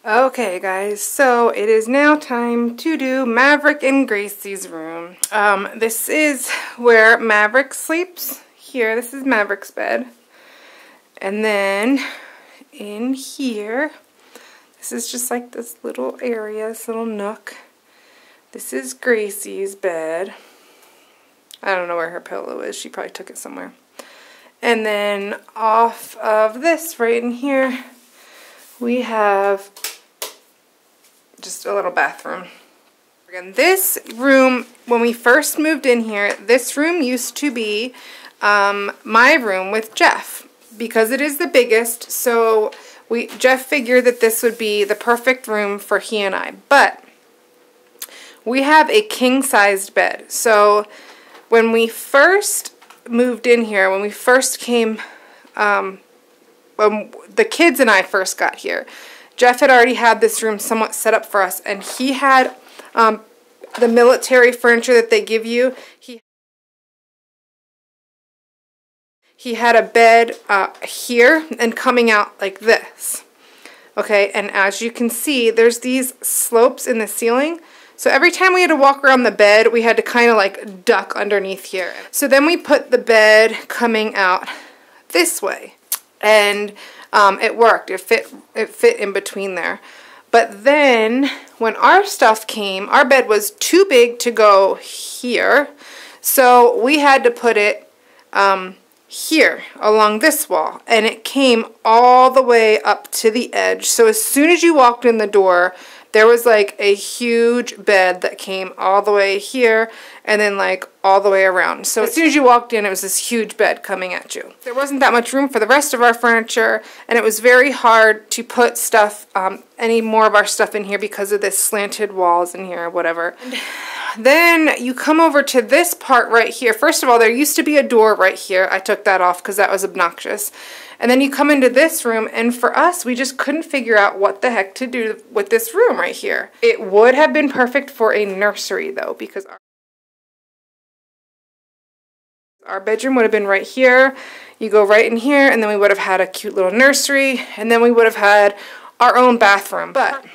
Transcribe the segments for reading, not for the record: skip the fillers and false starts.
Okay guys, so it is now time to do Maverick and Gracie's room. This is where Maverick sleeps. Here, this is Maverick's bed. And then in here, this is just like this little area, this little nook. This is Gracie's bed. I don't know where her pillow is. She probably took it somewhere. And then off of this right in here, we have just a little bathroom. Again, this room, when we first moved in here, this room used to be my room with Jeff because it is the biggest. So Jeff figured that this would be the perfect room for he and I. But we have a king-sized bed. So when we first moved in here, when we first came, when the kids and I first got here, Jeff had already had this room somewhat set up for us, and he had the military furniture that they give you. He had a bed here and coming out like this. Okay, and as you can see, there's these slopes in the ceiling. So every time we had to walk around the bed, we had to kind of like duck underneath here. So then we put the bed coming out this way. And it worked. It fit in between there. But then when our stuff came, our bed was too big to go here. So we had to put it here along this wall. And it came all the way up to the edge. So as soon as you walked in the door, there was like a huge bed that came all the way here and then like all the way around. So as soon as you walked in, it was this huge bed coming at you. There wasn't that much room for the rest of our furniture, and it was very hard to put stuff, any more of our stuff in here because of this slanted walls in here or whatever. And then you come over to this part right here. First of all, there used to be a door right here. I took that off because that was obnoxious. And then you come into this room, and for us, we just couldn't figure out what the heck to do with this room right here. It would have been perfect for a nursery, though, because our bedroom would have been right here. You go right in here, and then we would have had a cute little nursery, and then we would have had our own bathroom. But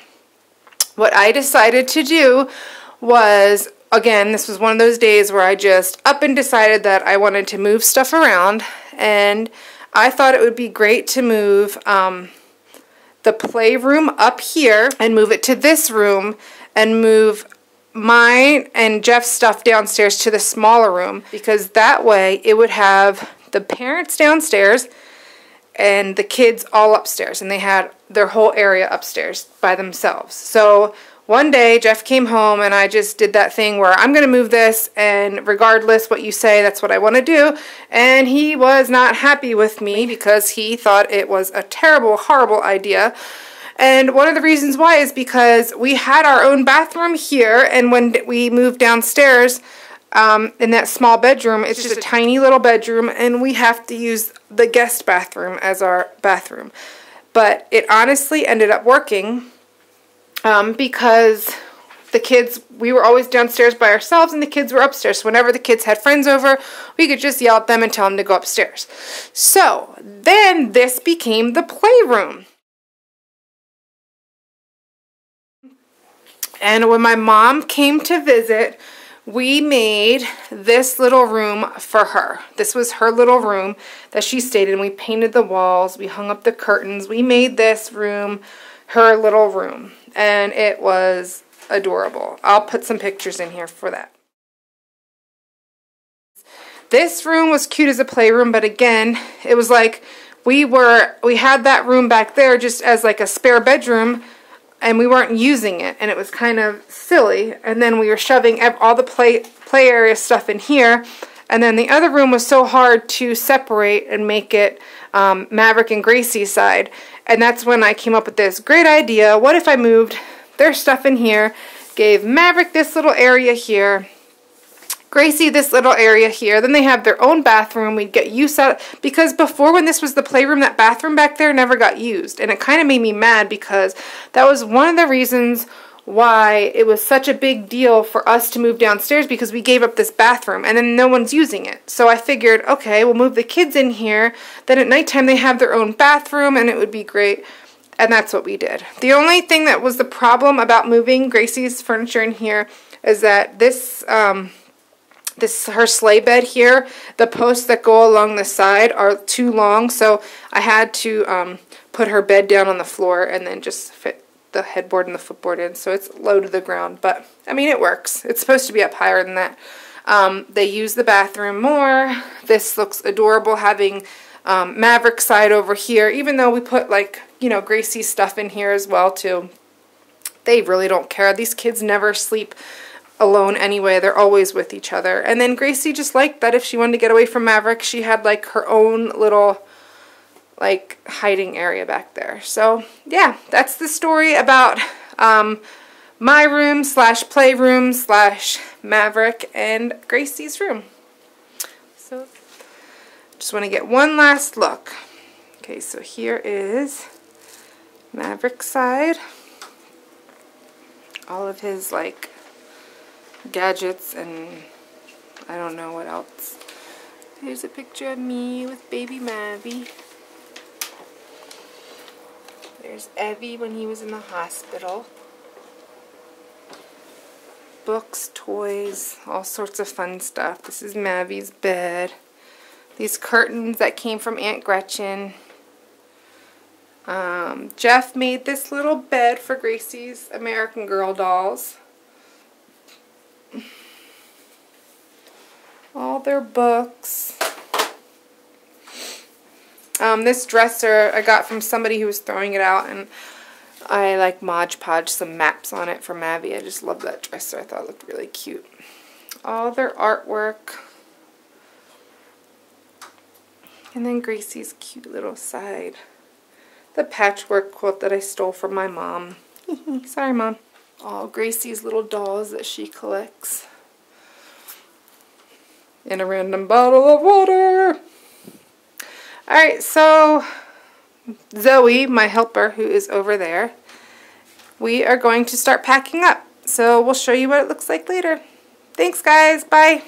what I decided to do was, again, this was one of those days where I just up and decided that I wanted to move stuff around, and I thought it would be great to move the playroom up here and move it to this room and move mine and Jeff's stuff downstairs to the smaller room, because that way it would have the parents downstairs and the kids all upstairs, and they had their whole area upstairs by themselves. So one day Jeff came home and I just did that thing where I'm going to move this, and regardless what you say, that's what I want to do. And he was not happy with me because he thought it was a terrible, horrible idea. And one of the reasons why is because we had our own bathroom here, and when we moved downstairs in that small bedroom, it's just a tiny little bedroom, and we have to use the guest bathroom as our bathroom. But it honestly ended up working because the kids, we were always downstairs by ourselves and the kids were upstairs. So whenever the kids had friends over, we could just yell at them and tell them to go upstairs. So then this became the playroom. And when my mom came to visit, we made this little room for her. This was her little room that she stayed in. We painted the walls, we hung up the curtains, we made this room her little room. And it was adorable. I'll put some pictures in here for that. This room was cute as a playroom, but again, it was like we had that room back there just as like a spare bedroom, and we weren't using it, and it was kind of silly. And then we were shoving all the play area stuff in here, and then the other room was so hard to separate and make it Maverick and Gracie's side. And that's when I came up with this great idea. What if I moved their stuff in here, gave Maverick this little area here, Gracie this little area here, then they have their own bathroom. We'd get use out, because before, when this was the playroom, that bathroom back there never got used. And it kind of made me mad because that was one of the reasons why it was such a big deal for us to move downstairs, because we gave up this bathroom and then no one's using it. So I figured, okay, we'll move the kids in here, then at nighttime they have their own bathroom and it would be great. And that's what we did. The only thing that was the problem about moving Gracie's furniture in here is that her sleigh bed here, the posts that go along the side are too long, so I had to put her bed down on the floor and then just fit the headboard and the footboard in, so it's low to the ground. But I mean, it works. It's supposed to be up higher than that. They use the bathroom more. This looks adorable having Maverick side over here, even though we put, like, you know, Gracie's stuff in here as well too. They really don't care. These kids never sleep alone anyway. They're always with each other. And then Gracie just liked that if she wanted to get away from Maverick, she had like her own little like hiding area back there. So yeah, that's the story about my room slash playroom slash Maverick and Gracie's room. So just want to get one last look. Okay, so here is Maverick's side. All of his like gadgets and I don't know what else. Here's a picture of me with baby Mavie. There's Evie when he was in the hospital. Books, toys, all sorts of fun stuff. This is Mavie's bed. These curtains that came from Aunt Gretchen. Jeff made this little bed for Gracie's American Girl dolls. All their books. This dresser I got from somebody who was throwing it out, and I like Mod Podge some maps on it for Mavie. I just love that dresser. I thought it looked really cute. All their artwork. And then Gracie's cute little side. The patchwork quilt that I stole from my mom. Sorry, Mom. All Gracie's little dolls that she collects. And a random bottle of water. Alright, so Zoe, my helper, who is over there, we are going to start packing up. So we'll show you what it looks like later. Thanks, guys. Bye.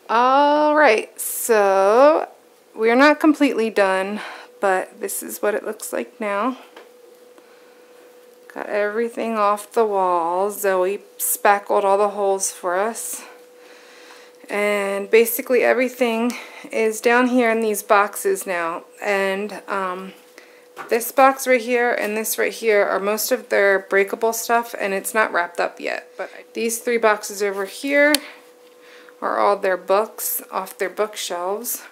Alright, so we're not completely done, but this is what it looks like now. Got everything off the walls. Zoe spackled all the holes for us. And basically everything is down here in these boxes now. And this box right here and this right here are most of their breakable stuff, and it's not wrapped up yet. But these three boxes over here are all their books off their bookshelves.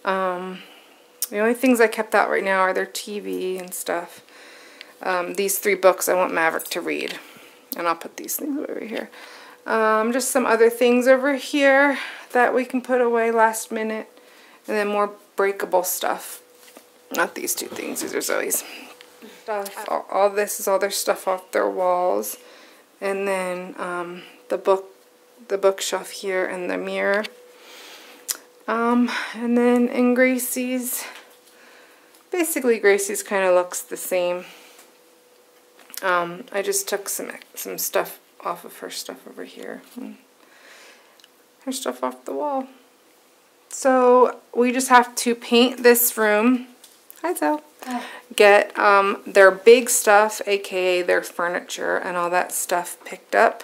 The only things I kept out right now are their TV and stuff. These three books I want Maverick to read. And I'll put these things over here. Just some other things over here that we can put away last minute. And then more breakable stuff. Not these two things. These are Zoe's stuff. All this is all their stuff off their walls. And then the bookshelf here and the mirror. And then in Gracie's, basically Gracie's kind of looks the same. I just took some stuff off of her stuff over here. Her stuff off the wall. So we just have to paint this room. Hi, Zoe. Get their big stuff, aka their furniture and all that stuff picked up.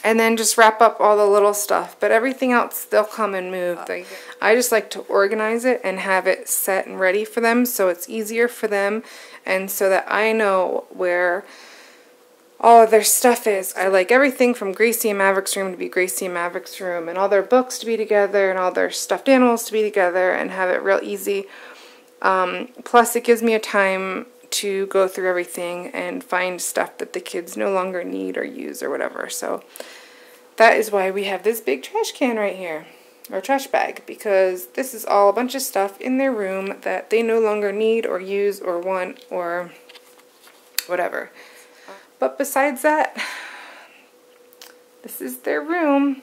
And then just wrap up all the little stuff. But everything else, they'll come and move. I just like to organize it and have it set and ready for them so it's easier for them and so that I know where all of their stuff is. I like everything from Gracie and Maverick's room to be Gracie and Maverick's room, and all their books to be together and all their stuffed animals to be together and have it real easy. Plus it gives me a time to go through everything and find stuff that the kids no longer need or use or whatever. So that is why we have this big trash can right here, or trash bag, because this is all a bunch of stuff in their room that they no longer need or use or want or whatever. But besides that, this is their room.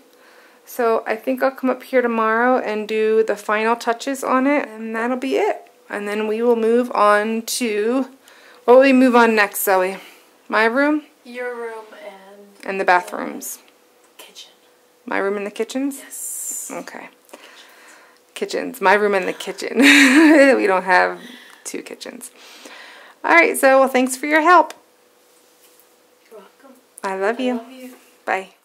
So I think I'll come up here tomorrow and do the final touches on it, and that'll be it. And then we will move on to, what will we move on next, Zoe? My room? Your room and the bathrooms. Kitchen. My room and the kitchens? Yes. Okay. kitchens. My room and the kitchen. We don't have 2 kitchens. All right, so well, thanks for your help. You're welcome. I love you. I love you. Bye.